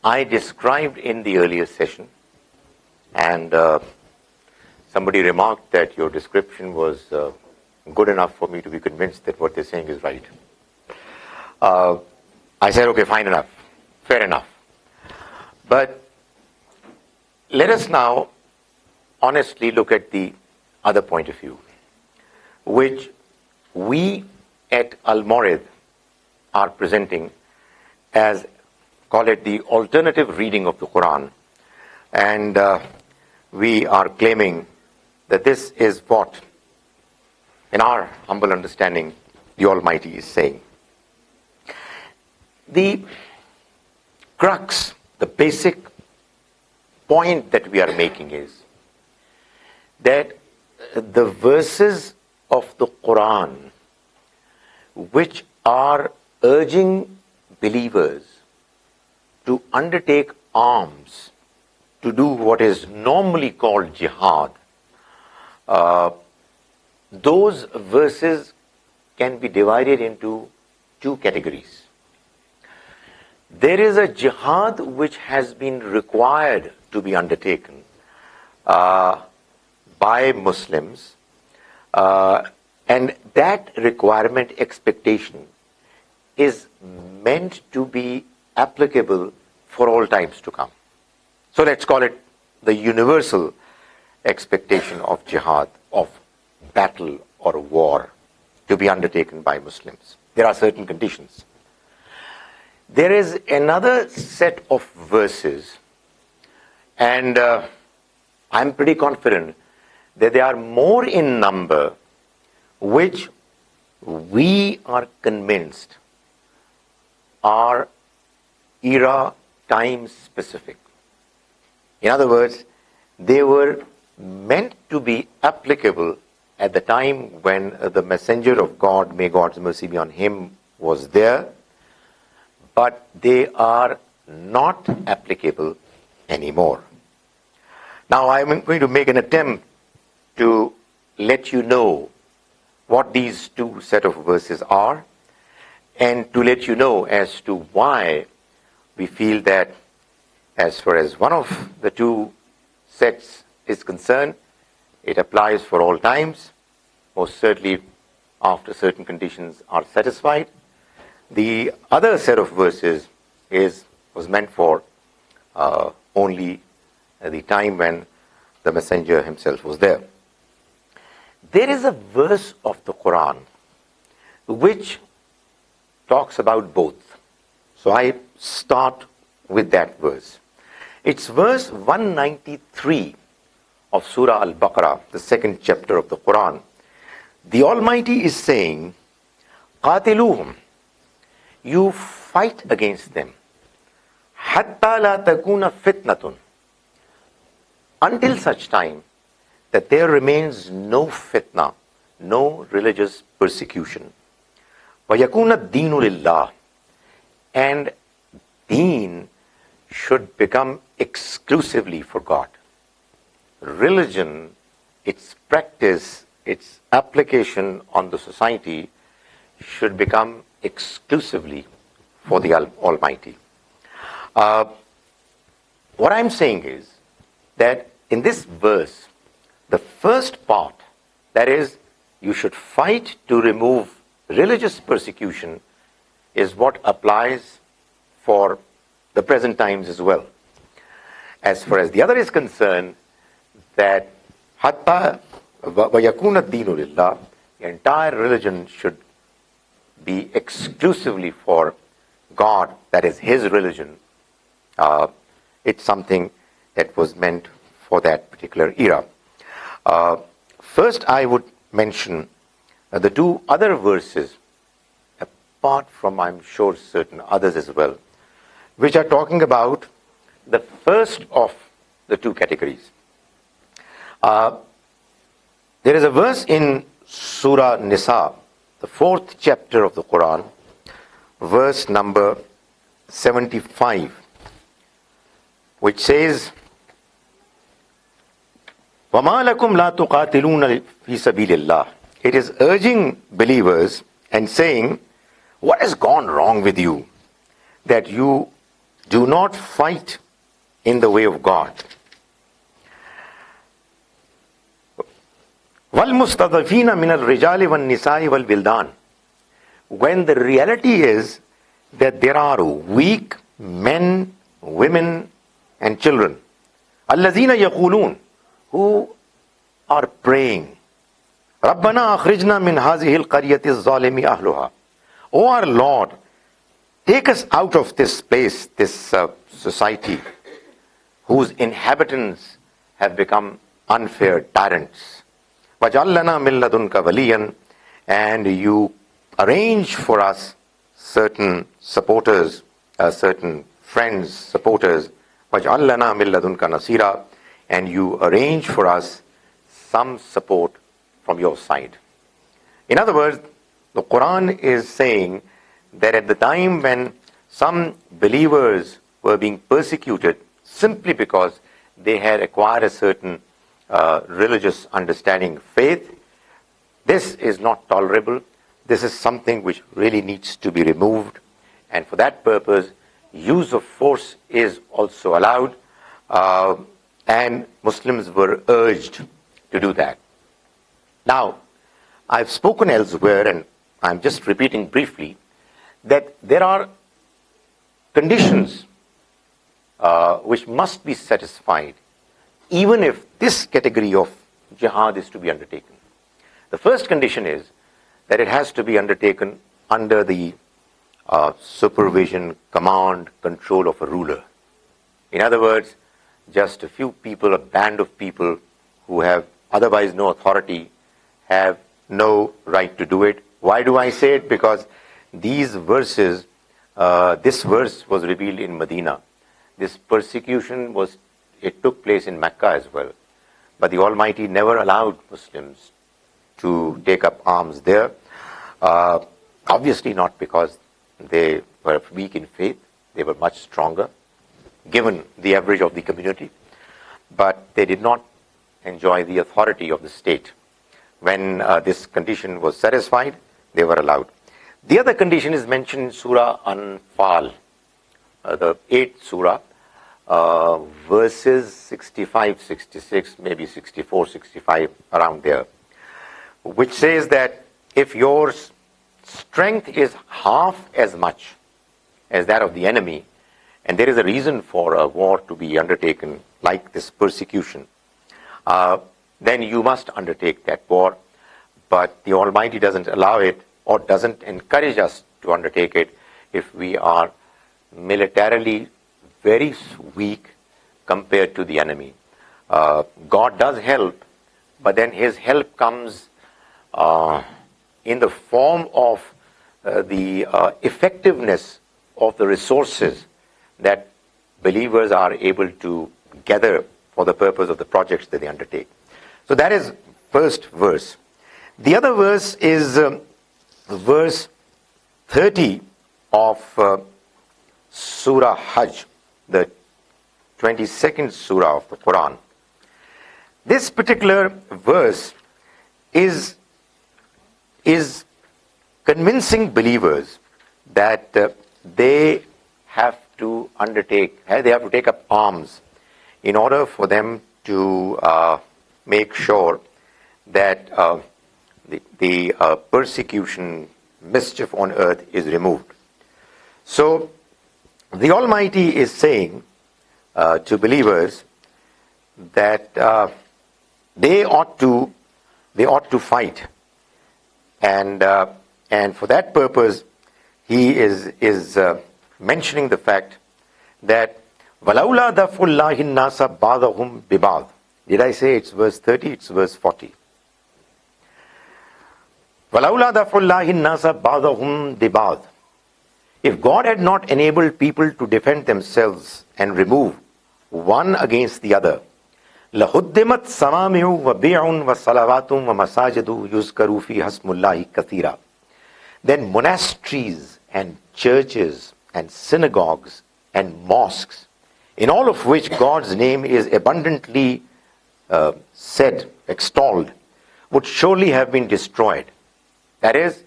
I described in the earlier session, and somebody remarked that your description was good enough for me to be convinced that what they're saying is right. I said, okay, fine enough, fair enough. But let us now honestly look at the other point of view, which we at Al-Mawrid are presenting as, call it the alternative reading of the Quran. And we are claiming that this is what, in our humble understanding, the Almighty is saying. The crux, the basic point that we are making is that the verses of the Quran which are urging believers to undertake arms to do what is normally called jihad, those verses can be divided into two categories. There is a jihad which has been required to be undertaken by Muslims, and that requirement, expectation, is meant to be applicable for all times to come. So let's call it the universal expectation of jihad, of battle or war to be undertaken by Muslims. There are certain conditions. There is another set of verses, and I'm pretty confident that they are more in number, which we are convinced are era, time specific. In other words, they were meant to be applicable at the time when the Messenger of God, may God's mercy be on him, was there, but they are not applicable anymore. Now I'm going to make an attempt to let you know what these two set of verses are, and to let you know as to why we feel that as far as one of the two sets is concerned, it applies for all times, most certainly after certain conditions are satisfied. The other set of verses was meant for only the time when the Messenger himself was there. There is a verse of the Quran which talks about both. So I start with that verse. It's verse 193 of Surah Al-Baqarah, the second chapter of the Quran. The Almighty is saying, قَاتِلُوهُمْ, you fight against them, حَتَّى لَا تَكُونَ فِتْنَةٌ, until such time that there remains no fitna, no religious persecution. وَيَكُونَ الدِّينُ لِلَّهِ, and deen should become exclusively for God. Religion, its practice, its application on the society should become exclusively for the Almighty. What I'm saying is that in this verse, the first part, that is, you should fight to remove religious persecution, is what applies for the present times as well. As far as the other is concerned, that hatta وَيَكُونَ الدِّينُ لِلَّهِ, the entire religion should be exclusively for God, that is His religion. It's something that was meant for that particular era. First, I would mention the two other verses, apart from, I'm sure, certain others as well, which are talking about the first of the two categories. There is a verse in Surah Nisa, the fourth chapter of the Quran, verse number 75, which says, وَمَا لَكُمْ لَا تُقَاتِلُونَ فِي سَبِيلِ اللَّهِ. It is urging believers and saying, what has gone wrong with you that you do not fight in the way of God. وَالْمُسْتَضَعِفِينَ مِنَ الرِّجَالِ وَالنِّسَاءِ وَالْوِلْدَانِ. When the reality is that there are weak men, women, and children, الَّذِينَ يَقُولُونَ, who are praying, رَبَّنَا أَخْرِجْنَا مِنْ هَذِهِ الْقَرْيَةِ الظَّالِمِ أَهْلُهَا. O our Lord, take us out of this place, this society, whose inhabitants have become unfair tyrants. وَجْعَلْ لَنَا مِن لَّدُنْكَ وَلِيًّا, and you arrange for us certain supporters, certain friends, supporters. وَجْعَلْ لَنَا مِن لَّدُنْكَ نَصِيرًا, and you arrange for us some support from your side. In other words, the Quran is saying that at the time when some believers were being persecuted simply because they had acquired a certain religious understanding, faith, this is not tolerable. This is something which really needs to be removed, and for that purpose use of force is also allowed, and Muslims were urged to do that. Now, I've spoken elsewhere, and I'm just repeating briefly, that there are conditions which must be satisfied even if this category of jihad is to be undertaken. The first condition is that it has to be undertaken under the supervision, command, control of a ruler. In other words, just a few people, a band of people who have otherwise no authority, have no right to do it. Why do I say it? Because these verses, this verse was revealed in Medina. This persecution took place in Mecca as well. But the Almighty never allowed Muslims to take up arms there. Obviously not because they were weak in faith. They were much stronger, given the average of the community. But they did not enjoy the authority of the state. When this condition was satisfied, they were allowed. The other condition is mentioned in Surah Anfal, the 8th Surah, verses 65, 66, maybe 64, 65, around there, which says that if your strength is half as much as that of the enemy, and there is a reason for a war to be undertaken like this persecution, then you must undertake that war. But the Almighty doesn't allow it or doesn't encourage us to undertake it if we are militarily very weak compared to the enemy. God does help, but then His help comes in the form of the effectiveness of the resources that believers are able to gather for the purpose of the projects that they undertake. So that is first verse. The other verse is verse 30 of Surah Hajj, the 22nd Surah of the Quran. This particular verse is convincing believers that they have to take up arms in order for them to make sure that the persecution, mischief on earth is removed. So the Almighty is saying to believers that they ought to fight, and for that purpose He is mentioning the fact that وَلَوْلَا دَفْعُ اللَّهِ النَّاسَ بَعْضَهُمْ بِبَعْضٍ. Did I say it's verse 30? It's verse 40. وَلَوْلَا دَفْعُ اللَّهِ النَّاسَ بَعْضَهُمْ بِبَعْضٍ. If God had not enabled people to defend themselves and remove one against the other, لَهُدِّمَتْ صَوَامِعُ وَبِيعٌ وَصَلَوَاتٌ وَمَسَاجِدُ يُذْكَرُ فِيهَا اسْمُ اللَّهِ كَثِيرًا. Then monasteries and churches and synagogues and mosques, in all of which God's name is abundantly said, extolled, would surely have been destroyed. That is,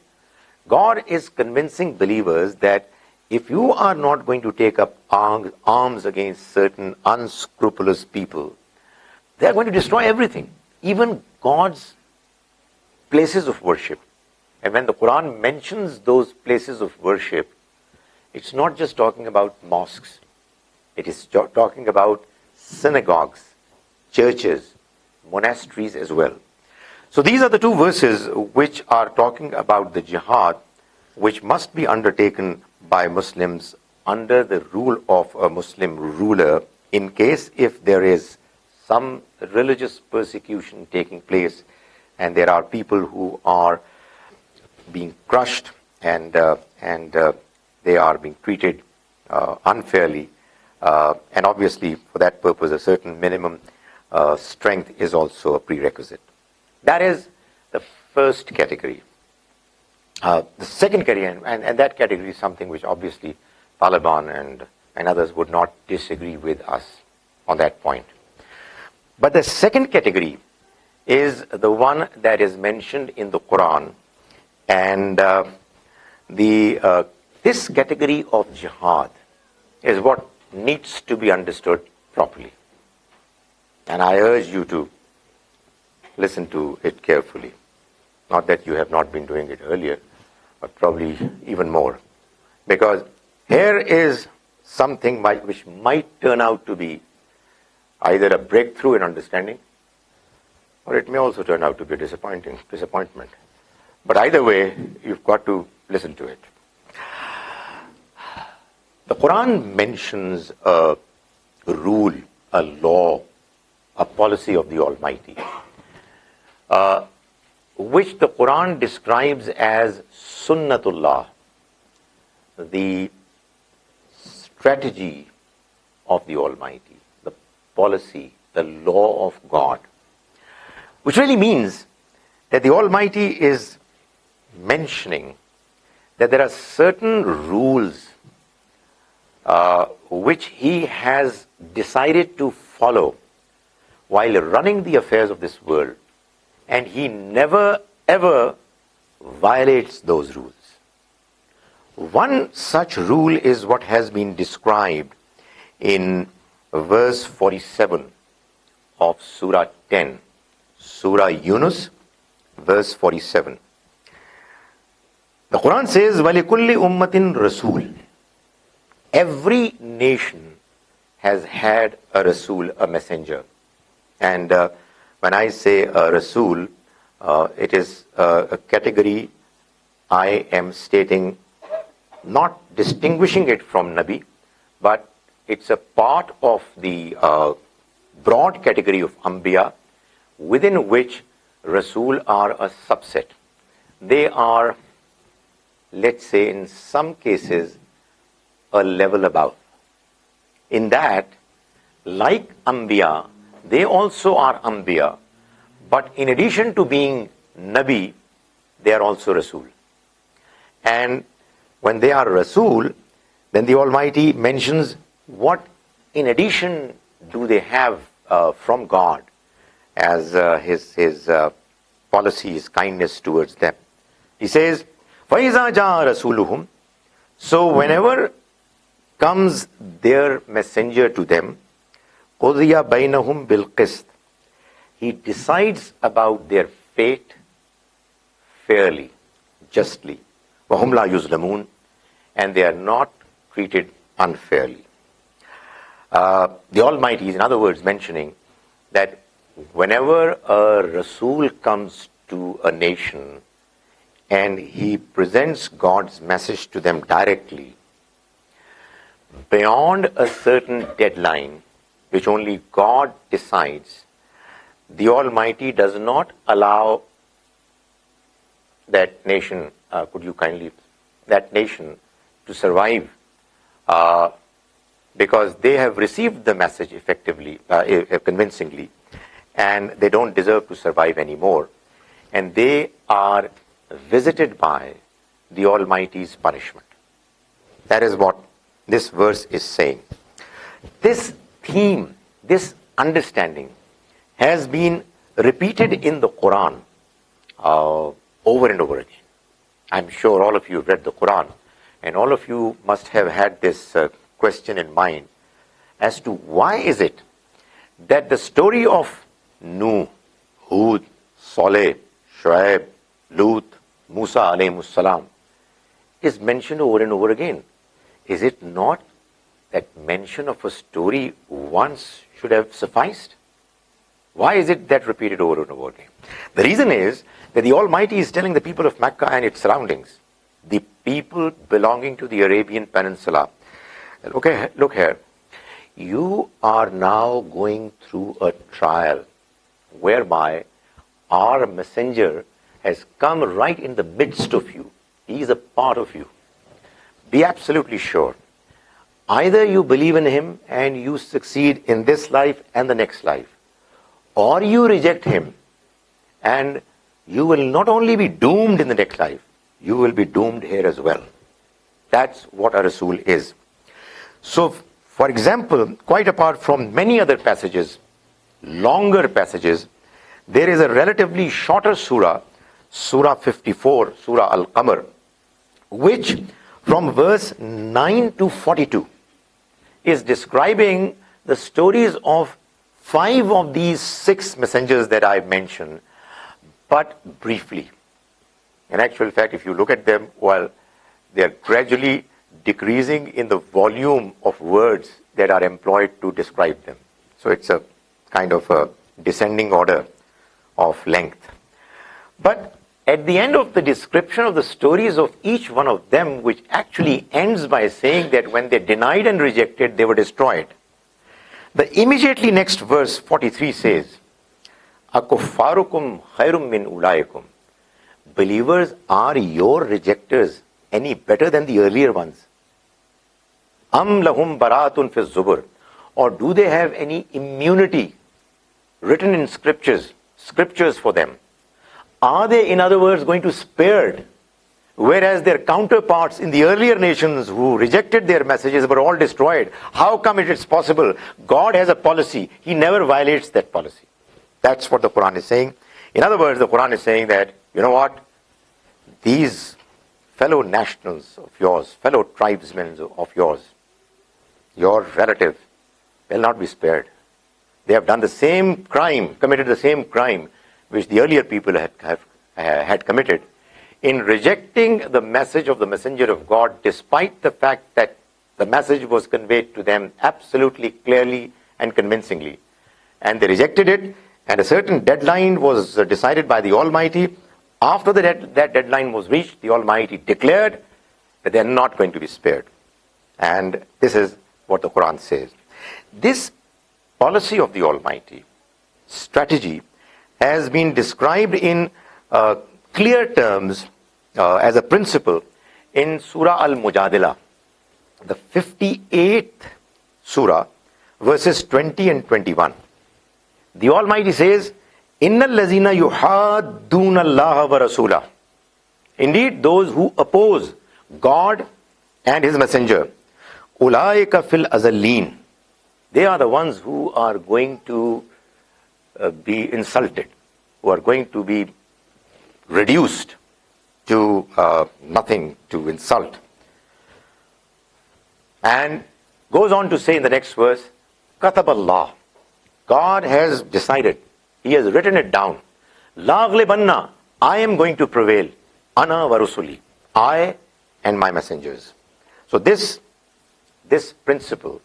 God is convincing believers that if you are not going to take up arms against certain unscrupulous people, they are going to destroy everything, even God's places of worship. And when the Quran mentions those places of worship, it's not just talking about mosques. It is talking about synagogues, churches, monasteries as well. So these are the two verses which are talking about the jihad, which must be undertaken by Muslims under the rule of a Muslim ruler in case if there is some religious persecution taking place and there are people who are being crushed and they are being treated unfairly. And obviously, for that purpose, a certain minimum strength is also a prerequisite. That is the first category. The second category, and that category is something which obviously Taliban and others would not disagree with us on that point. But the second category is the one that is mentioned in the Quran, and this category of jihad is what needs to be understood properly. And I urge you to listen to it carefully. Not that you have not been doing it earlier, but probably even more. Because here is something which might turn out to be either a breakthrough in understanding, or it may also turn out to be a disappointment. But either way, you've got to listen to it. The Quran mentions a rule, a law, a policy of the Almighty, which the Quran describes as Sunnatullah, the strategy of the Almighty, the policy, the law of God, which really means that the Almighty is mentioning that there are certain rules which He has decided to follow while running the affairs of this world, and He never ever violates those rules. One such rule is what has been described in verse 47 of Surah 10, Surah Yunus, verse 47. The Quran says, وَلِكُلِّ أُمَّةٍ رَسُولٍ. Every nation has had a Rasul, a messenger. And when I say a Rasul, it is a category I am stating, not distinguishing it from Nabi, but it's a part of the broad category of Anbiya, within which Rasul are a subset. They are, let's say, in some cases, a level above. In that, like Anbiya, they also are Anbiya, but in addition to being Nabi, they are also Rasul. And when they are Rasul, then the Almighty mentions what in addition do they have from God as His policy, His kindness towards them. He says, فَإِذَا جَاءَ رَسُولُهُمْ. So whenever comes their messenger to them, قُضِيَ بَيْنَهُمْ بِالْقِسْطِ. He decides about their fate fairly, justly. وَهُمْ لَا يُظْلَمُونَ. And they are not treated unfairly. The Almighty is, in other words, mentioning that whenever a Rasul comes to a nation and he presents God's message to them directly, beyond a certain deadline, which only God decides, the Almighty does not allow that nation, that nation to survive, because they have received the message effectively, convincingly, and they don't deserve to survive anymore. And they are visited by the Almighty's punishment. That is what this verse is saying. This theme, this understanding has been repeated in the Quran over and over again. I'm sure all of you have read the Quran. And all of you must have had this question in mind as to why is it that the story of Nuh, Hud, Saleh, Shuaib, Lut, Musa alayhimus salam is mentioned over and over again. Is it not that mention of a story once should have sufficed? Why is it that repeated over and over again? The reason is that the Almighty is telling the people of Mecca and its surroundings, the people belonging to the Arabian Peninsula, okay, look here, you are now going through a trial whereby our messenger has come right in the midst of you. He is a part of you. Be absolutely sure. Either you believe in him and you succeed in this life and the next life, or you reject him and you will not only be doomed in the next life, you will be doomed here as well. That's what a Rasul is. So, for example, quite apart from many other passages, longer passages, there is a relatively shorter surah, Surah 54, Surah Al-Qamar, which from verse 9 to 42 is describing the stories of 5 of these 6 messengers that I've mentioned, but briefly. In actual fact, if you look at them, well, they are gradually decreasing in the volume of words that are employed to describe them. So it's a kind of a descending order of length. But at the end of the description of the stories of each one of them, which actually ends by saying that when they denied and rejected, they were destroyed. The immediately next verse, 43, says, Akuffarukum khairum min ulaikum. Believers, are your rejectors any better than the earlier ones? Am lahum baratun fi zubur. Or do they have any immunity written in scriptures for them? Are they, in other words, going to be spared? Whereas their counterparts in the earlier nations who rejected their messages were all destroyed. How come it is possible? God has a policy. He never violates that policy. That's what the Quran is saying. In other words, the Quran is saying that, you know what? These fellow nationals of yours, fellow tribesmen of yours, your relative, will not be spared. They have done the same crime, committed the same crime which the earlier people had committed in rejecting the message of the messenger of God, despite the fact that the message was conveyed to them absolutely clearly and convincingly. And they rejected it, and a certain deadline was decided by the Almighty. After that deadline was reached, the Almighty declared that they are not going to be spared. And this is what the Quran says. This policy of the Almighty, strategy, has been described in clear terms as a principle in Surah Al-Mujadila, the 58th Surah, verses 20 and 21. The Almighty says, Innal lazina yuhadduna Allah wa rasulah. Indeed, those who oppose God and His Messenger, ulaika fil azallin. They are the ones who are going to be insulted, who are going to be reduced to nothing, to insult. And goes on to say in the next verse, Kataballah. God has decided, He has written it down. La ghlibanna, I am going to prevail. Ana wa rusuli, I and my messengers. So this principle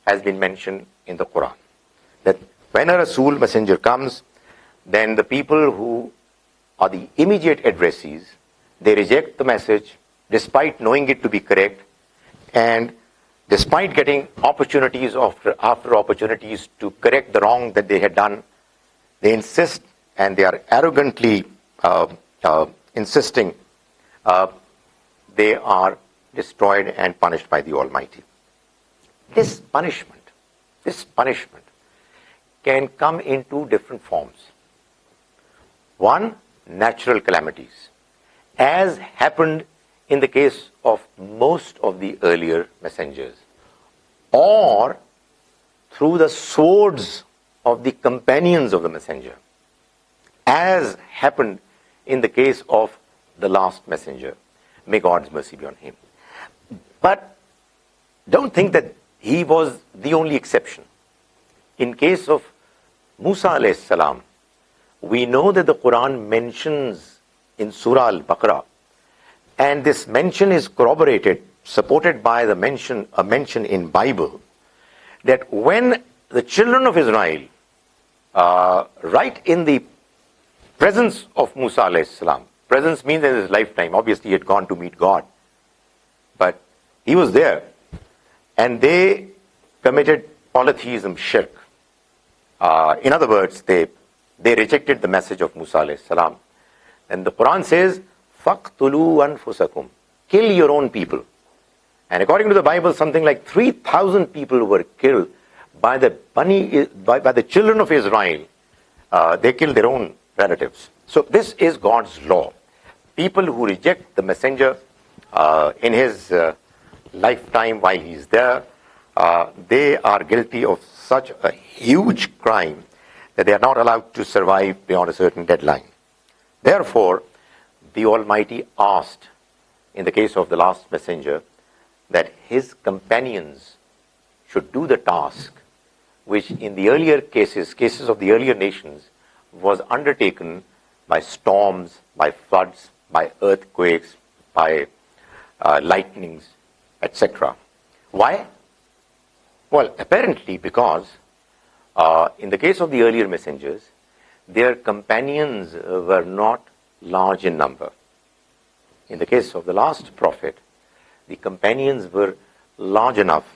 has been mentioned in the Quran, that when a Rasul messenger comes, then the people who are the immediate addressees, they reject the message despite knowing it to be correct, and despite getting opportunities after opportunities to correct the wrong that they had done, they insist, and they are arrogantly insisting, they are destroyed and punished by the Almighty. This punishment can come in 2 different forms. One, natural calamities, as happened in the case of most of the earlier messengers, or through the swords of the companions of the messenger, as happened in the case of the last messenger. May God's mercy be on him. But don't think that he was the only exception. In case of Musa alayhi salam, we know that the Quran mentions in Surah Al-Baqarah, and this mention is corroborated, supported by a mention in Bible, that when the children of Israel, right in the presence of Musa alayhi salam, presence means in his lifetime, obviously he had gone to meet God, but he was there, and they committed polytheism, shirk. In other words, they rejected the message of Musa alayhi salam. And the Quran says, فَقْتُلُوا أَنفُسَكُمْ, kill your own people. And according to the Bible, something like 3,000 people were killed by the children of Israel. They killed their own relatives. So this is God's law. People who reject the messenger in his lifetime while he's there, they are guilty of such a huge crime that they are not allowed to survive beyond a certain deadline. Therefore, the Almighty asked, in the case of the last messenger, that his companions should do the task which in the earlier cases of the earlier nations, was undertaken by storms, by floods, by earthquakes, by lightnings, etc. Why? Well, apparently because in the case of the earlier messengers, their companions were not large in number. In the case of the last prophet, the companions were large enough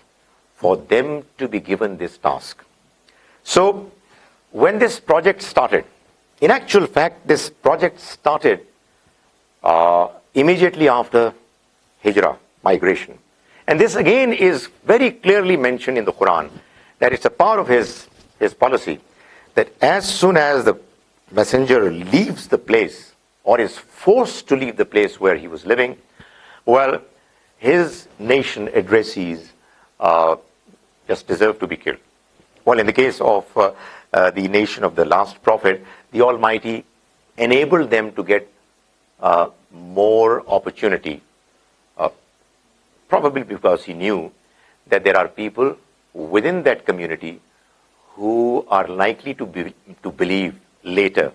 for them to be given this task. So, when this project started, in actual fact, this project started immediately after Hijrah, migration. And this again is very clearly mentioned in the Quran, that it's a part of his policy, that as soon as the messenger leaves the place, or is forced to leave the place where he was living, well, his nation addressees just deserve to be killed. Well, in the case of the nation of the last prophet, the Almighty enabled them to get more opportunity, probably because he knew that there are people within that community who are likely to believe later.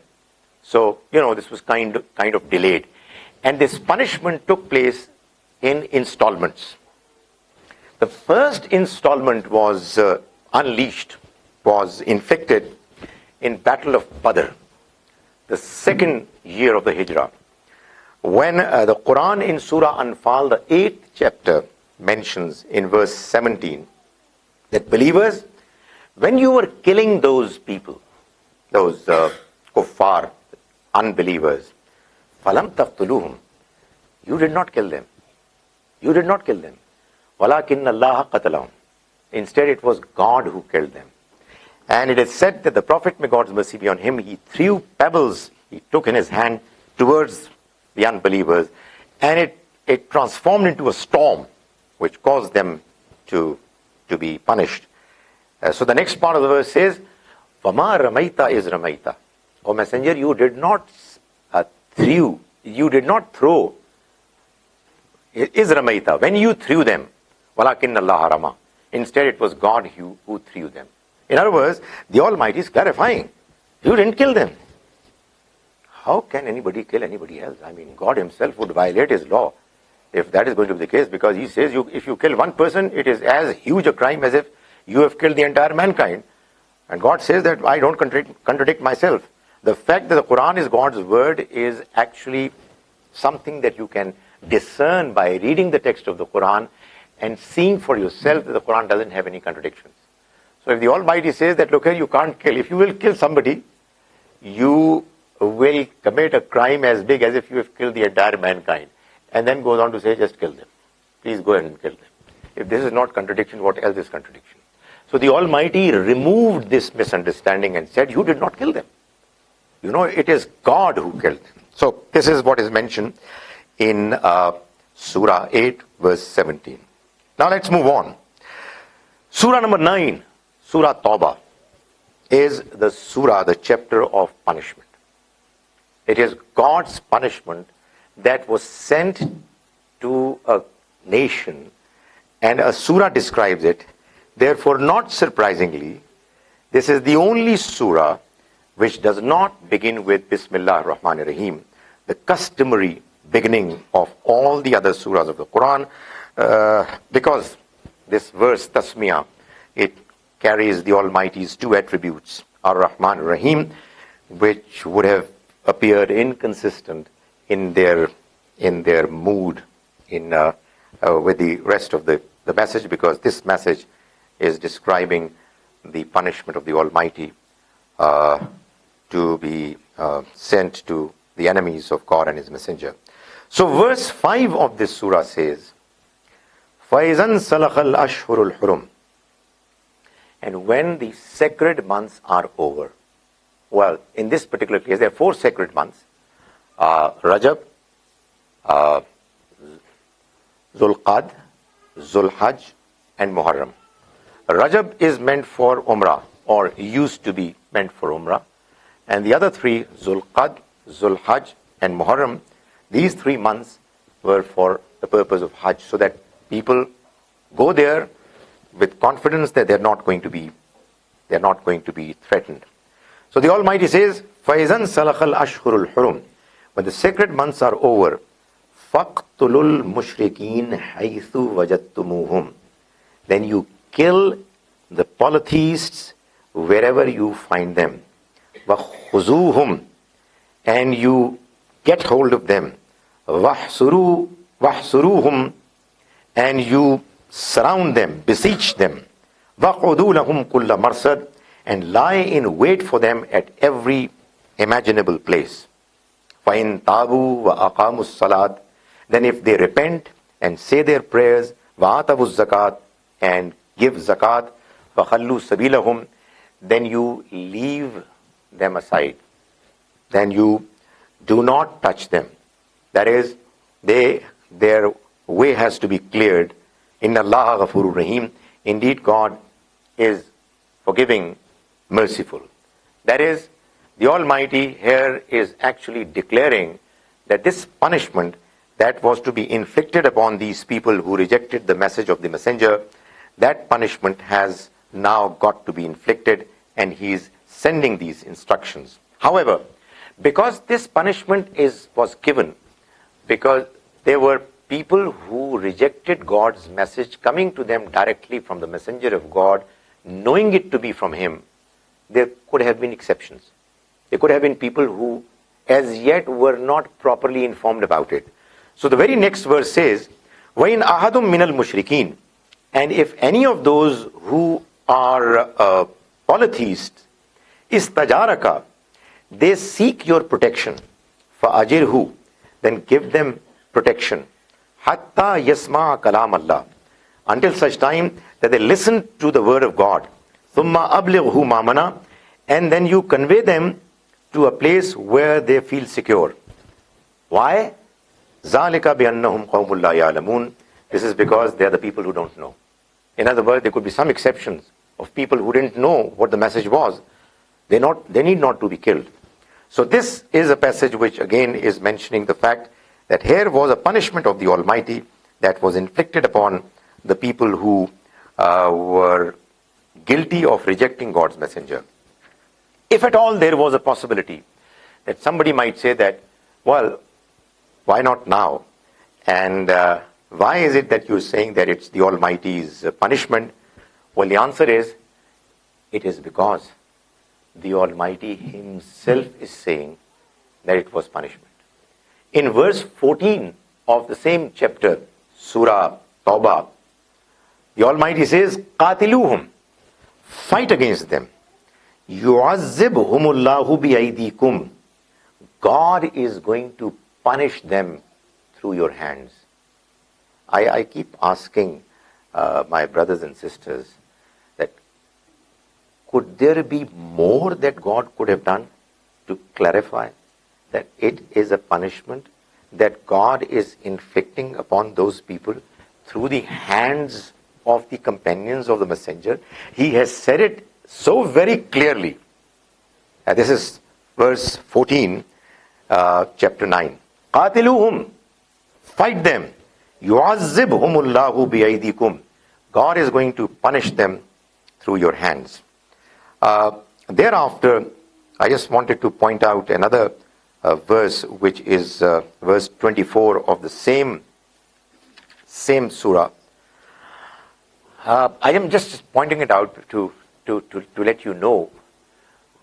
So, this was kind of delayed. And this punishment took place in installments. The first installment was unleashed, was inflicted in Battle of Badr, the second year of the Hijrah, when the Quran in Surah Anfal, the 8th chapter, mentions in verse 17 that believers, when you were killing those people, those kuffar, unbelievers, falam taqtuluhum, you did not kill them. You did not kill them. Walakinna Allah qatalahum. Instead, it was God who killed them. And it is said that the Prophet, may God's mercy be on him, he threw pebbles he took in his hand towards the unbelievers, and it transformed into a storm, which caused them to be punished. So the next part of the verse says, Vama ramaita is ramaita. O Messenger, you did not throw, is ramaita, when you threw them, walakin Allah rama. Instead, it was God who threw them. In other words, the Almighty is clarifying, you didn't kill them. How can anybody kill anybody else? I mean, God himself would violate his law if that is going to be the case, because he says if you kill one person, it is as huge a crime as if you have killed the entire mankind. And God says that I don't contradict myself. The fact that the Quran is God's word is actually something that you can discern by reading the text of the Quran and seeing for yourself that the Quran doesn't have any contradictions. So if the Almighty says that, look here, you can't kill, if you will kill somebody, you will commit a crime as big as if you have killed the entire mankind. And then goes on to say, just kill them. Please go ahead and kill them. If this is not contradiction, what else is contradiction? So the Almighty removed this misunderstanding and said, you did not kill them. It is God who killed them. So this is what is mentioned in Surah 8, verse 17. Now let's move on. Surah number 9, Surah Tawbah, is the chapter of punishment. It is God's punishment that was sent to a nation, and a surah describes it. Therefore, not surprisingly, this is the only surah which does not begin with Bismillah ar-Rahman ar-Rahim, the customary beginning of all the other surahs of the Quran, because this verse, Tasmiyah, it carries the Almighty's two attributes, ar-Rahman ar-Rahim, which would have appeared inconsistent in their mood with the rest of the message, because this message is describing the punishment of the Almighty to be sent to the enemies of God and His Messenger. So verse 5 of this surah says, فَإِذَنْ سَلَخَ الْأَشْهُرُ الْحُرُمُ. And when the sacred months are over, well, in this particular case, there are 4 sacred months, Rajab, Zulqad, Zulhajj, and Muharram. Rajab is meant for Umrah, or used to be meant for Umrah. And the other 3, Zulqad, Zulhajj, and Muharram, these 3 months were for the purpose of Hajj, so that people go there with confidence that they're not going to be threatened. So the Almighty says, فَإِذَنْ سَلَخَ الْأَشْهُرُ الْحُرُمُ. When the sacred months are over, فَقْتُلُوا الْمُشْرِكِينَ حَيْثُ وَجَدْتُمُوهُمْ. Then you kill the polytheists wherever you find them. وَخُذُوهُمْ. And you get hold of them. وَاحْصُرُوهُمْ. And you surround them, beseech them. وَقْعُدُوا لَهُمْ كُلَّ مَرْصَدٍ. And lie in wait for them at every imaginable place. فَإِن تَابُوا وَأَقَامُوا الصَّلَاةِ. Then if they repent and say their prayers, وَآتَوُوا الزَّكَاةِ, and give zakat, فَخَلُّوا سَبِيلَهُمْ. Then you leave them aside. Then you do not touch them. That is, their way has to be cleared. Inna Allah ghafurur rahim. Indeed, God is forgiving, merciful. That is, the Almighty here is actually declaring that this punishment that was to be inflicted upon these people who rejected the message of the Messenger, that punishment has now got to be inflicted, and He is sending these instructions. However, because this punishment was given, because there were people who rejected God's message coming to them directly from the Messenger of God, knowing it to be from Him, there could have been exceptions. There could have been people who as yet were not properly informed about it. So the very next verse says, وَإِنْ أَحَدٌ مِّنَ الْمُشْرِكِينَ. And if any of those who are polytheists, istajaraka, they seek your protection, فَأَجِرْهُ, then give them protection, hatta yasma kalam Allah, until such time that they listen to the word of God. Thumma ablighu mamana, and then you convey them to a place where they feel secure. Why? Zalika biannahum qawmun la ya'lamun. This is because they are the people who don't know. In other words, there could be some exceptions of people who didn't know what the message was. They need not to be killed. So this is a passage which again is mentioning the fact that here was a punishment of the Almighty that was inflicted upon the people who were guilty of rejecting God's messenger. If at all there was a possibility that somebody might say that, well, why not now? And why is it that you're saying that it's the Almighty's punishment? Well, the answer is, it is because the Almighty Himself is saying that it was punishment. In verse 14 of the same chapter, Surah Tawbah, the Almighty says, قَاتِلُوهُمْ, fight against them. يُعَذِّبْهُمُ اللَّهُ بِأَيْدِيكُمْ, God is going to punish them through your hands. I keep asking my brothers and sisters that could there be more that God could have done to clarify that it is a punishment that God is inflicting upon those people through the hands of the companions of the messenger? He has said it so very clearly. This is verse 14, chapter 9. قَاتِلُوهُمْ, fight them. يُعَذِّبْهُمُ اللَّهُ بِأَيْدِيكُمْ. God is going to punish them through your hands. Thereafter, I just wanted to point out another verse, which is verse 24 of the same surah. I am just pointing it out to let you know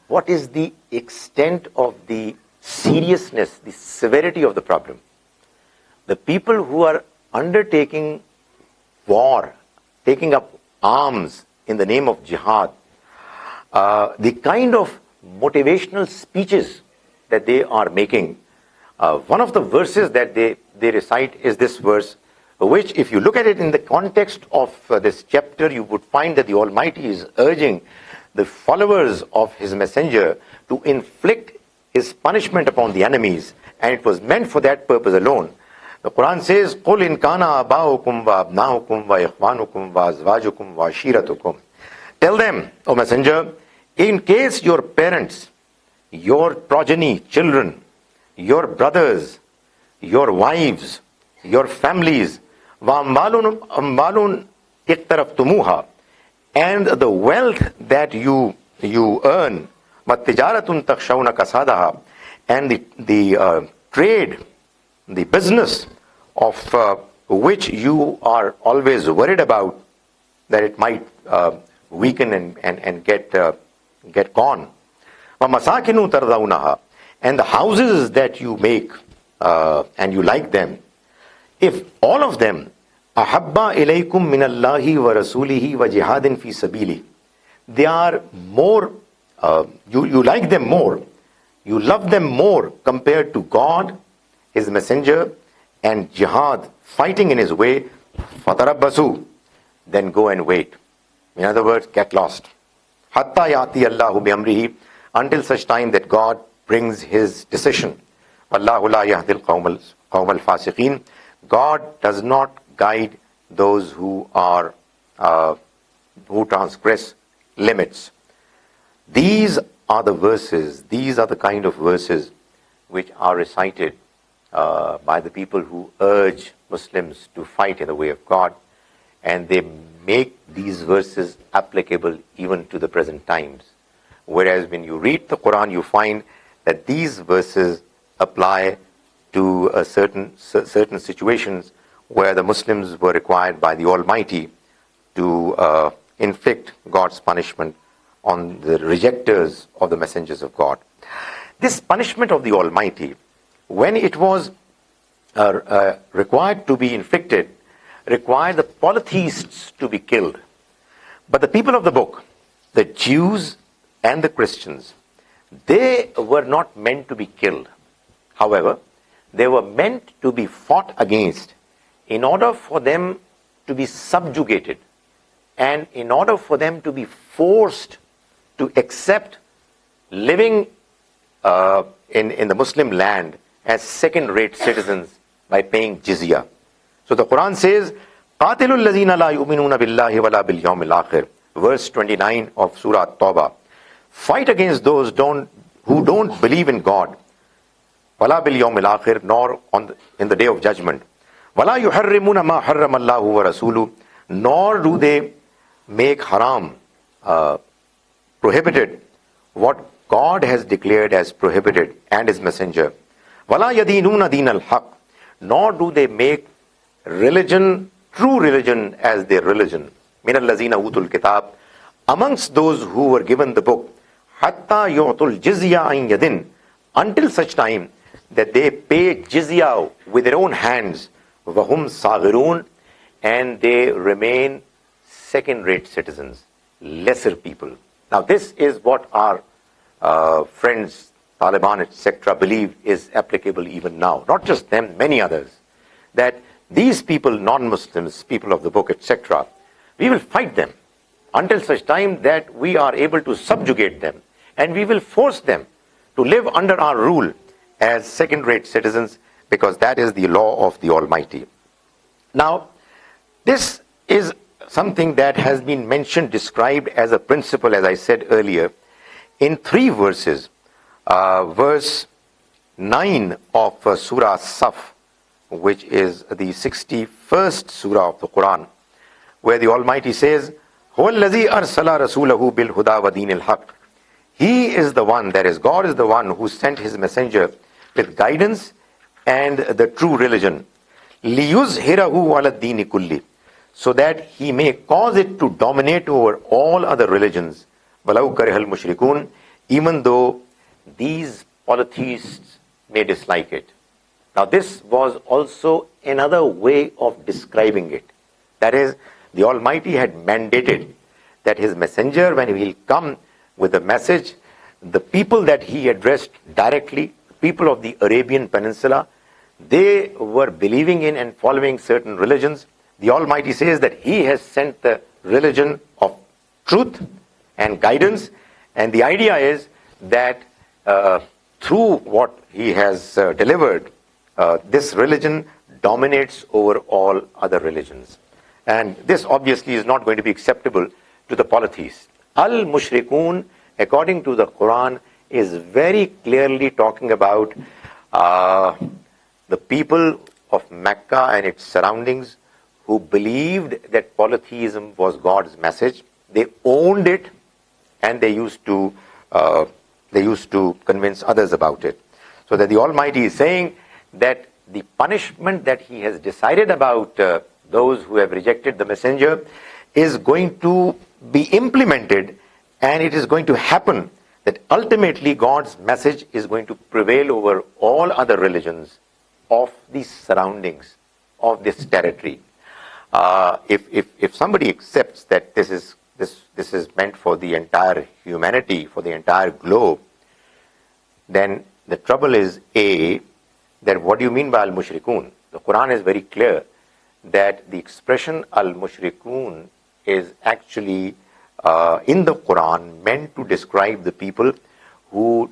what is the extent of the seriousness, the severity of the problem. The people who are undertaking war, taking up arms in the name of jihad, the kind of motivational speeches that they are making, one of the verses that they recite is this verse, which, if you look at it in the context of this chapter, you would find that the Almighty is urging the followers of His Messenger to inflict His punishment upon the enemies, and it was meant for that purpose alone. The Quran says, قُلْ إِنْ كَانَ آبَاؤُكُمْ وَأَبْنَاؤُكُمْ وَإِخْوَانُكُمْ وَأَزْوَاجُكُمْ وَعَشِيرَتُكُمْ. Tell them, O Messenger, in case your parents, your progeny, children, your brothers, your wives, your families, وَأَمْوَالٌ اقْتَرَفْتُمُوهَا, and the wealth that you earn, وَتِّجَارَةٌ تَخْشَوْنَ كَسَادَهَا, and the trade, the business of which you are always worried about that it might weaken and get gone. وَمَسَاكِنُ تَرْضَوْنَهَا, and the houses that you make and you like them, if all of them أَحَبَّ إِلَيْكُمْ مِنَ اللَّهِ وَرَسُولِهِ وَجِهَادٍ فِي سَبِيلِهِ, they are more, you like them more, you love them more compared to God, His Messenger, and jihad, fighting in His way, فَتَرَبَّسُوا, then go and wait. In other words, get lost. حَتَّى يَأْتِيَ اللَّهُ بِأَمْرِهِ, until such time that God brings His decision. وَاللَّهُ لَا يَهْدِي الْقَوْمَ الْفَاسِقِينَ. God does not guide those who transgress limits. These are the verses, these are the kind of verses which are recited by the people who urge Muslims to fight in the way of God, and they make these verses applicable even to the present times. Whereas when you read the Quran, you find that these verses apply to certain situations where the Muslims were required by the Almighty to inflict God's punishment on the rejectors of the messengers of God. This punishment of the Almighty, when it was required to be inflicted, required the polytheists to be killed. But the people of the book, the Jews and the Christians, they were not meant to be killed. However, they were meant to be fought against in order for them to be subjugated and in order for them to be forced to accept living in the Muslim land as second-rate citizens by paying jizya. So the Quran says, قَاتِلُوا الَّذِينَ لَا يُؤْمِنُونَ بِاللَّهِ وَلَا بِالْيَوْمِ الْآخِرِ, verse 29 of Surah Tawbah. Fight against those who don't believe in God, وَلَا بِالْيَوْمِ الْآخِرِ, nor in the day of judgment. وَلَا يُحَرِّمُونَ مَا حَرَّمَ اللَّهُ وَرَسُولُهُ, nor do they make haram, prohibited, what God has declared as prohibited and His Messenger. وَلَا يَدِينُونَ دِينَ الْحَقِّ, nor do they make religion, true religion, as their religion. مِنَ الَّذِينَ أُوتُوا الْكِتَابِ, amongst those who were given the book, حَتَّى يُعْطُوا الْجِزْيَةَ عَنْ يَدٍ, until such time that they pay jizya with their own hands, وَهُمْ صَاغِرُونَ, and they remain second-rate citizens, lesser people. Now this is what our friends, Taliban, etc., believe is applicable even now. Not just them, many others. That these people, non-Muslims, people of the book, etc., we will fight them until such time that we are able to subjugate them, and we will force them to live under our rule as second-rate citizens, because that is the law of the Almighty. Now, this is something that has been mentioned, described as a principle, as I said earlier, in 3 verses. Verse 9 of Surah Saf, which is the 61st surah of the Quran, where the Almighty says, هُوَ الَّذِي أَرْسَلَ رَسُولَهُ بِالْهُدَى وَدِينِ الْحَقِّ. He is the one, that is, God is the one who sent His messenger with guidance and the true religion. لِيُزْهِرَهُ عَلَى الدِّينِ كُلِّهِ, so that He may cause it to dominate over all other religions. وَلَوْ كَرِهَ الْمُشْرِكُونَ, even though these polytheists may dislike it. Now this was also another way of describing it. That is, the Almighty had mandated that His messenger, when He will come with a message, the people that He addressed directly, people of the Arabian Peninsula, they were believing in and following certain religions. The Almighty says that He has sent the religion of truth and guidance, and the idea is that through what He has delivered, this religion dominates over all other religions. And this obviously is not going to be acceptable to the polytheists. Al-Mushrikun, according to the Quran, is very clearly talking about the people of Mecca and its surroundings who believed that polytheism was God's message. They owned it, and they used to convince others about it. So that the Almighty is saying that the punishment that He has decided about those who have rejected the messenger is going to be implemented, and it is going to happen that ultimately God's message is going to prevail over all other religions of these surroundings, of this territory. If somebody accepts that this is meant for the entire humanity, for the entire globe, then the trouble is, A, that what do you mean by al-mushrikun? The Quran is very clear that the expression al-mushrikun is actually in the Quran meant to describe the people who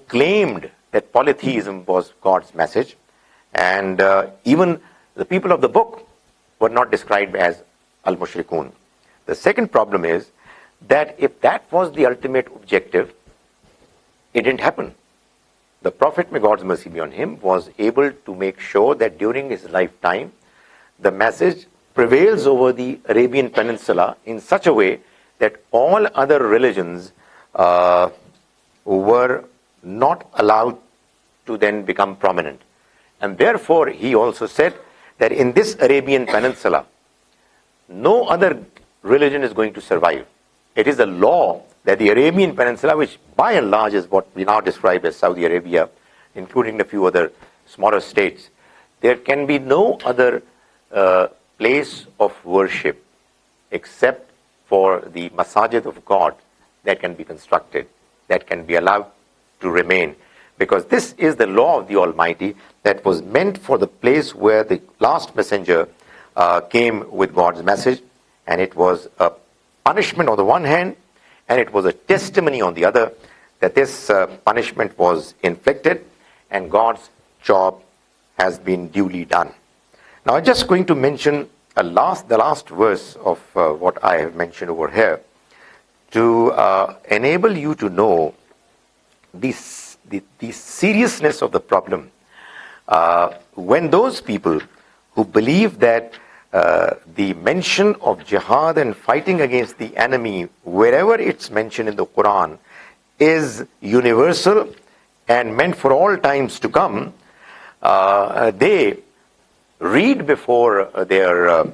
claimed that polytheism was God's message, and even the people of the book were not described as al-mushrikun. The second problem is that if that was the ultimate objective, it didn't happen. The Prophet, may God's mercy be on him, was able to make sure that during his lifetime, the message prevails over the Arabian Peninsula in such a way that all other religions were not allowed to then become prominent. And therefore, he also said that in this Arabian Peninsula, no other religion is going to survive. It is a law that the Arabian Peninsula, which by and large is what we now describe as Saudi Arabia, including a few other smaller states, there can be no other place of worship except for the masajid of God that can be constructed, that can be allowed to remain. Because this is the law of the Almighty that was meant for the place where the last messenger came with God's message, and it was a punishment on the one hand, and it was a testimony on the other, that this punishment was inflicted and God's job has been duly done. Now I'm just going to mention the last verse of what I have mentioned over here to enable you to know the seriousness of the problem. When those people who believe that the mention of jihad and fighting against the enemy, wherever it's mentioned in the Quran, is universal and meant for all times to come, they read before their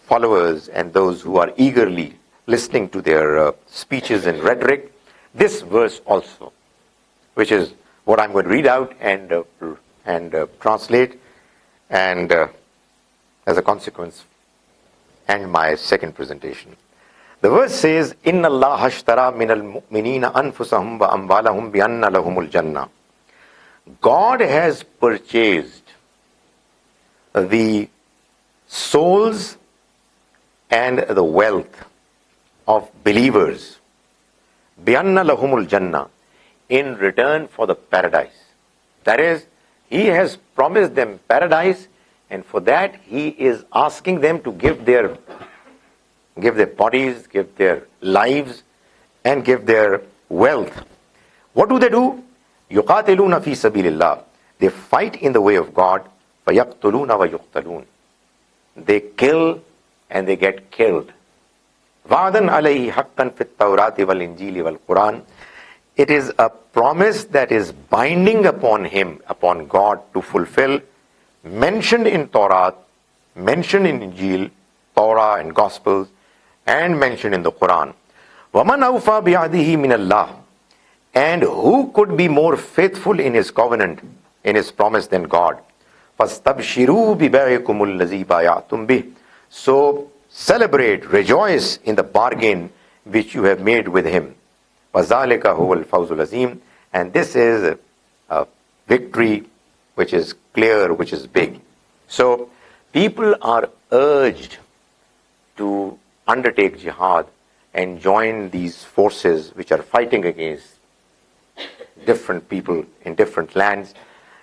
followers and those who are eagerly listening to their speeches and rhetoric this verse also, which is what I'm going to read out and translate, and as a consequence, end my second presentation. The verse says, "Inna Allah ashtara min al-mu'minina anfusahum wa amwalahum bi anna lahumul jannah." God has purchased the souls and the wealth of believers, bi anna lahumul jannah, in return for the paradise. That is, He has promised them paradise, and for that He is asking them to give their bodies, give their lives, and give their wealth. What do? يُقَاتِلُونَ فِي سَبِيلِ اللَّهِ. They fight in the way of God, فَيَقْتُلُونَ وَيُقْتَلُونَ. They kill and they get killed. وَعْدًا عَلَيْهِ حَقًّا فِي التَّوْرَاةِ وَالْإِنْجِيلِ وَالْقُرْآنِ. It is a promise that is binding upon him, upon God, to fulfill, mentioned in Torah, mentioned in Injil, Torah and Gospels, and mentioned in the Quran. وَمَنْ أَوْفَى بِعَهْدِهِ مِنَ اللَّهِ. And who could be more faithful in his covenant, in his promise than God? فَاسْتَبْشِرُوا بِبَيْعِكُمُ الَّذِي بَايَعْتُمْ بِهِ. So celebrate, rejoice in the bargain which you have made with him. وَذَلِكَ هُوَ الْفَوْزُ الْعَظِيمُ. And this is a victory which is clear, which is big. So people are urged to undertake jihad and join these forces which are fighting against different people in different lands.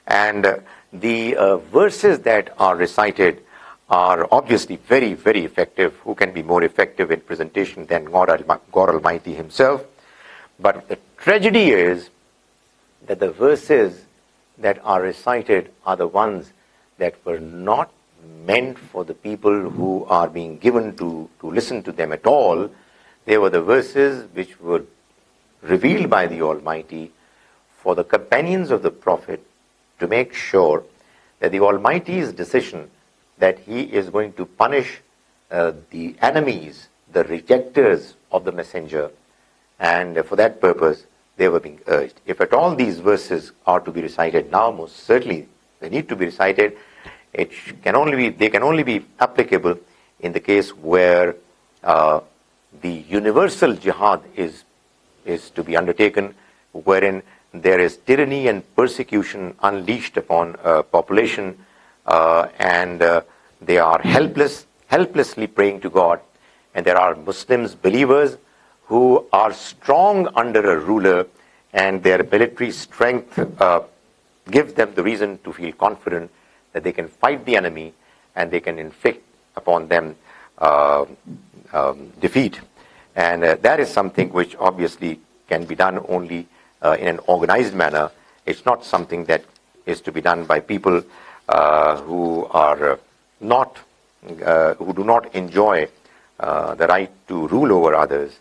And the verses that are recited are obviously very, very effective. Who can be more effective in presentation than God Almighty himself? But the tragedy is that the verses that are recited are the ones that were not meant for the people who are being given to listen to them at all. They were the verses which were revealed by the Almighty for the companions of the Prophet to make sure that the Almighty's decision that he is going to punish the enemies, the rejectors of the messenger, and for that purpose they were being urged. If at all these verses are to be recited now, most certainly they need to be recited. They can only be applicable in the case where the universal jihad is to be undertaken, wherein there is tyranny and persecution unleashed upon a population, and they are helplessly praying to God, and there are Muslims, believers, who are strong under a ruler, and their military strength gives them the reason to feel confident that they can fight the enemy and they can inflict upon them defeat. And that is something which obviously can be done only in an organized manner. It's not something that is to be done by people who are who do not enjoy the right to rule over others.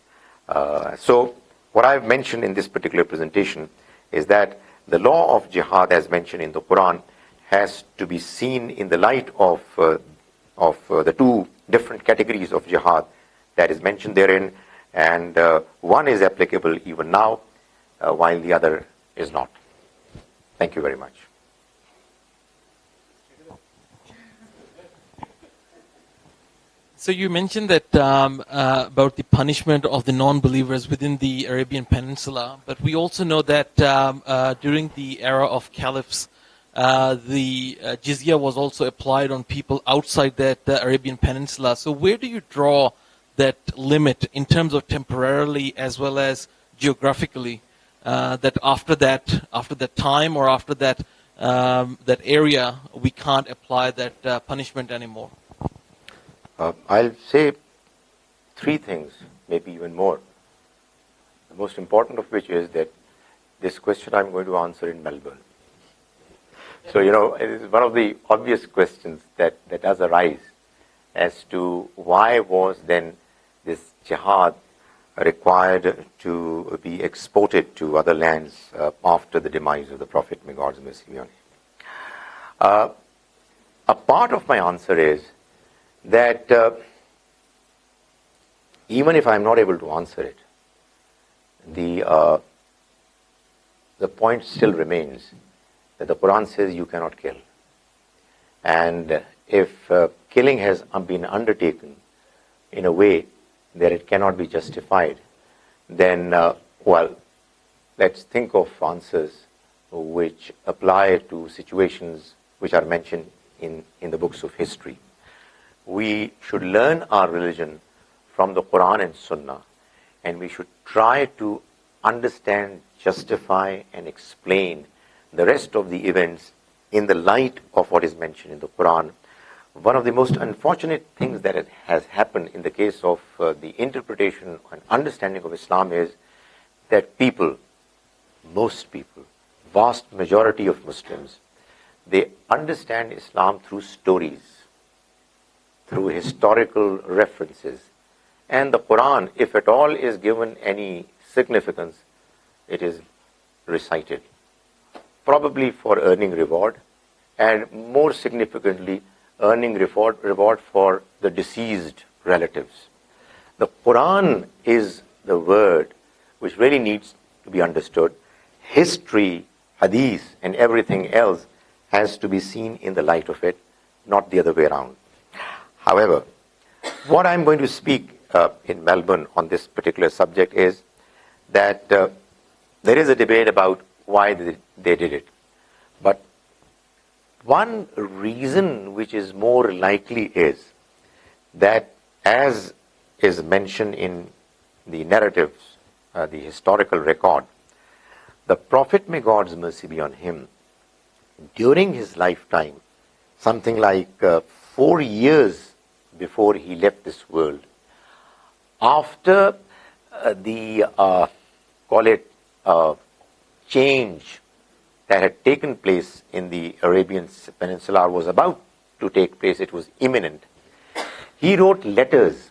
So what I've mentioned in this particular presentation is that the law of jihad, as mentioned in the Quran, has to be seen in the light of the two different categories of jihad that is mentioned therein, and one is applicable even now, while the other is not. Thank you very much. So you mentioned that about the punishment of the non-believers within the Arabian Peninsula, but we also know that during the era of caliphs, the jizya was also applied on people outside that Arabian Peninsula. So where do you draw that limit in terms of temporarily as well as geographically? That after that time or after that area, we can't apply that punishment anymore. I'll say three things, maybe even more. The most important of which is that this question I'm going to answer in Melbourne. So, it is one of the obvious questions that does arise as to why was then this jihad required to be exported to other lands after the demise of the Prophet, may God's mercy be on him. A part of my answer is that even if I'm not able to answer it, the point still remains that the Quran says you cannot kill. And if killing has been undertaken in a way that it cannot be justified, then, let's think of answers which apply to situations which are mentioned in the books of history. We should learn our religion from the Quran and Sunnah, and we should try to understand, justify, and explain the rest of the events in the light of what is mentioned in the Quran. One of the most unfortunate things that has happened in the case of the interpretation and understanding of Islam is that most people, vast majority of Muslims, they understand Islam through stories, through historical references. And the Quran, if at all is given any significance, it is recited, probably for earning reward, and more significantly, earning reward for the deceased relatives. The Quran is the word which really needs to be understood. History, hadith, and everything else has to be seen in the light of it, not the other way around. However, what I'm going to speak in Melbourne on this particular subject is that there is a debate about why they did it. But one reason which is more likely is that, as is mentioned in the narratives, the historical record, the Prophet, may God's mercy be on him, during his lifetime, something like 4 years before he left this world, after the call it change that had taken place in the Arabian Peninsula, was about to take place, it was imminent. He wrote letters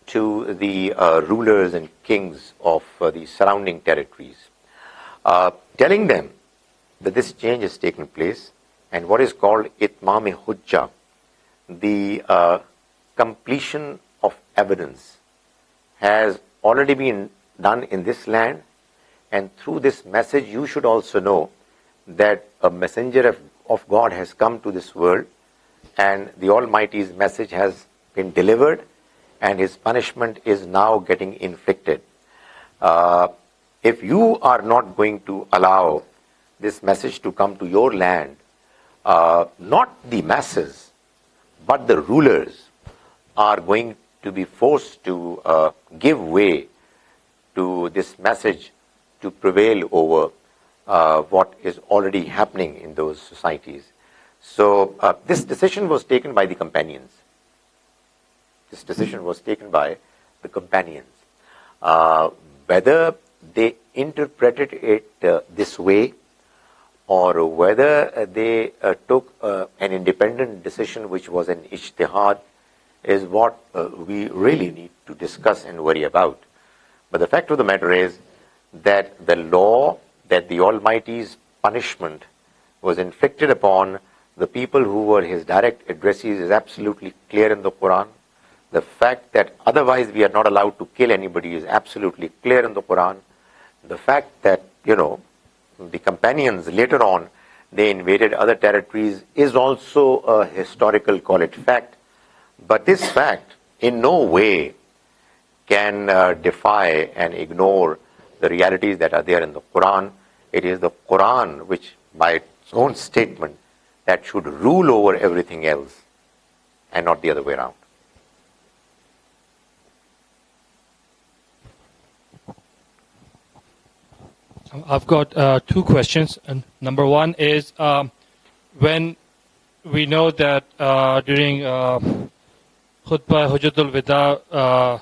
to the rulers and kings of the surrounding territories, telling them that this change has taken place, and what is called itmam-e hujjah, the completion of evidence, has already been done in this land, and through this message you should also know that a messenger of God has come to this world, and the Almighty's message has been delivered, and his punishment is now getting inflicted. If you are not going to allow this message to come to your land, not the masses, but the rulers are going to be forced to give way to this message to prevail over what is already happening in those societies. So this decision was taken by the companions. This decision was taken by the companions. Whether they interpreted it this way, or whether they took an independent decision which was an ijtihad, is what we really need to discuss and worry about. But the fact of the matter is that the law, that the Almighty's punishment was inflicted upon the people who were his direct addressees, is absolutely clear in the Quran. The fact that otherwise we are not allowed to kill anybody is absolutely clear in the Quran. The fact that, the companions later on, they invaded other territories, is also a historical, call it, fact. But this fact in no way can defy and ignore the realities that are there in the Quran. It is the Quran which, by its own statement, that should rule over everything else, and not the other way around. I've got 2 questions. And number one is, when we know that during Khutbah Hujjatul Wida,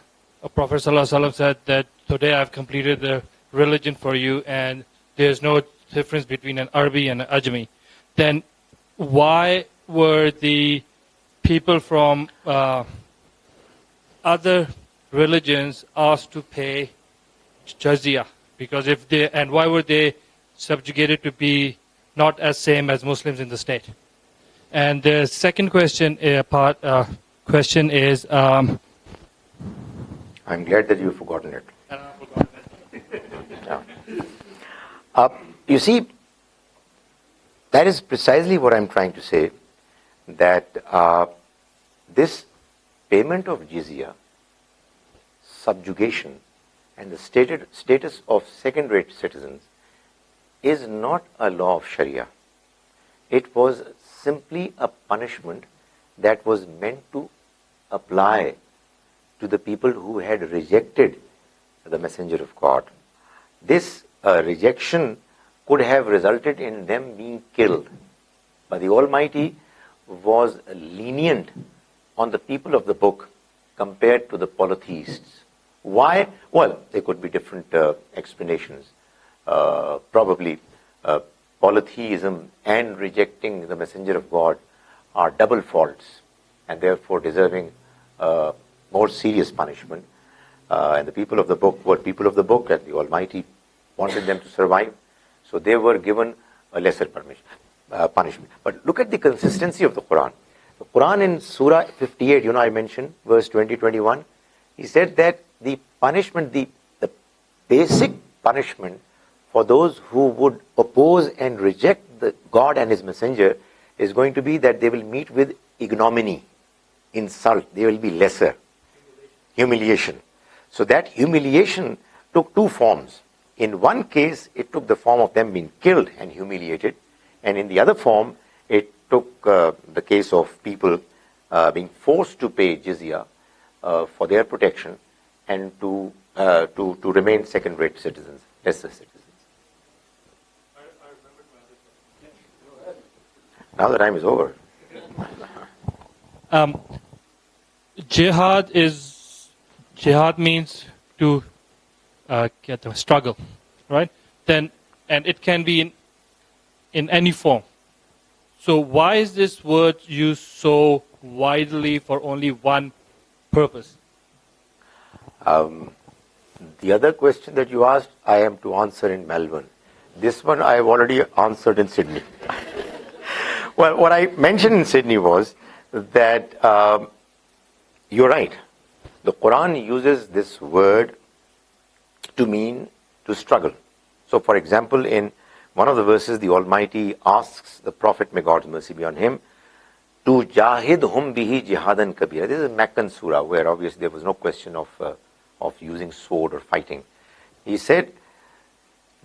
Prophet ﷺ said that today I've completed the religion for you, and there's no difference between an Arabi and an Ajami. Then why were the people from other religions asked to pay jizya? Because and why were they subjugated to be not as same as Muslims in the state? And the second question is, I'm glad that you've forgotten it. Yeah. You see, that is precisely what I'm trying to say, that this payment of jizya, subjugation, and the status of second-rate citizens is not a law of Sharia. It was simply a punishment that was meant to apply to the people who had rejected the Messenger of God. This rejection could have resulted in them being killed, but the Almighty was lenient on the people of the book compared to the polytheists. Why? Well, there could be different explanations. Probably polytheism and rejecting the messenger of God are double faults and therefore deserving more serious punishment. And the people of the book were people of the book, and the Almighty wanted them to survive, so they were given a lesser punishment. But look at the consistency of the Quran. The Quran in Surah 58, I mentioned, verse 20-21, he said that the punishment, the basic punishment for those who would oppose and reject God and His Messenger is going to be that they will meet with ignominy, insult, they will be lesser, humiliation. So that humiliation took two forms. In one case, it took the form of them being killed and humiliated, and in the other form, it took the case of people being forced to pay jizya for their protection and to remain second-rate citizens, lesser citizens. Now the time is over. Jihad means to struggle, right? And it can be in any form. So why is this word used so widely for only one purpose? The other question that you asked, I am to answer in Melbourne. This one I have already answered in Sydney. Well, what I mentioned in Sydney was that you're right. The Quran uses this word to mean to struggle. So, for example, in one of the verses, the Almighty asks the Prophet, may God's mercy be on him, to jahidhum bihi jihadan kabira. This is a Meccan surah where obviously there was no question of using sword or fighting. He said,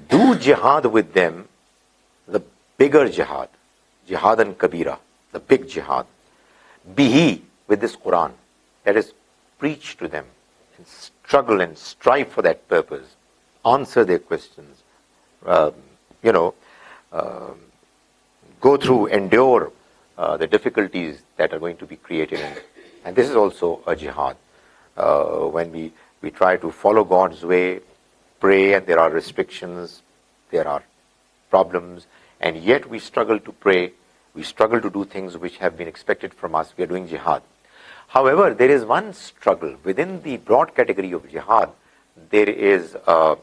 do jihad with them, the bigger jihad, jihadan kabira, the big jihad, bihi, with this Quran, that is, preach to them, and struggle and strive for that purpose, answer their questions, go through, endure the difficulties that are going to be created. And this is also a jihad. When we try to follow God's way, pray, and there are restrictions, there are problems, and yet we struggle to pray, we struggle to do things which have been expected from us, we are doing jihad. However, there is one struggle. Within the broad category of jihad, there is a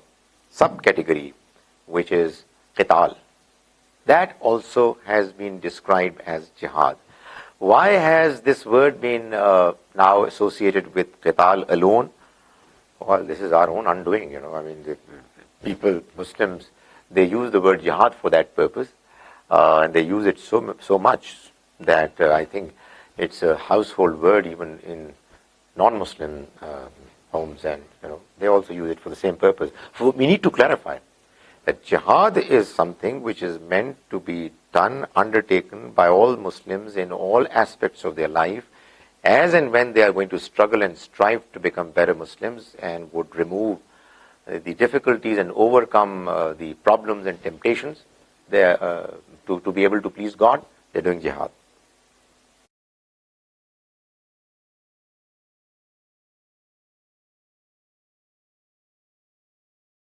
subcategory which is qital. That also has been described as jihad. Why has this word been now associated with qital alone? Well, this is our own undoing, I mean, the people, Muslims, they use the word jihad for that purpose, and they use it so much that I think it's a household word even in non-Muslim homes, and they also use it for the same purpose. So we need to clarify that jihad is something which is meant to be done, undertaken by all Muslims in all aspects of their life, as and when they are going to struggle and strive to become better Muslims and would remove the difficulties and overcome the problems and temptations to be able to please God. They're doing jihad.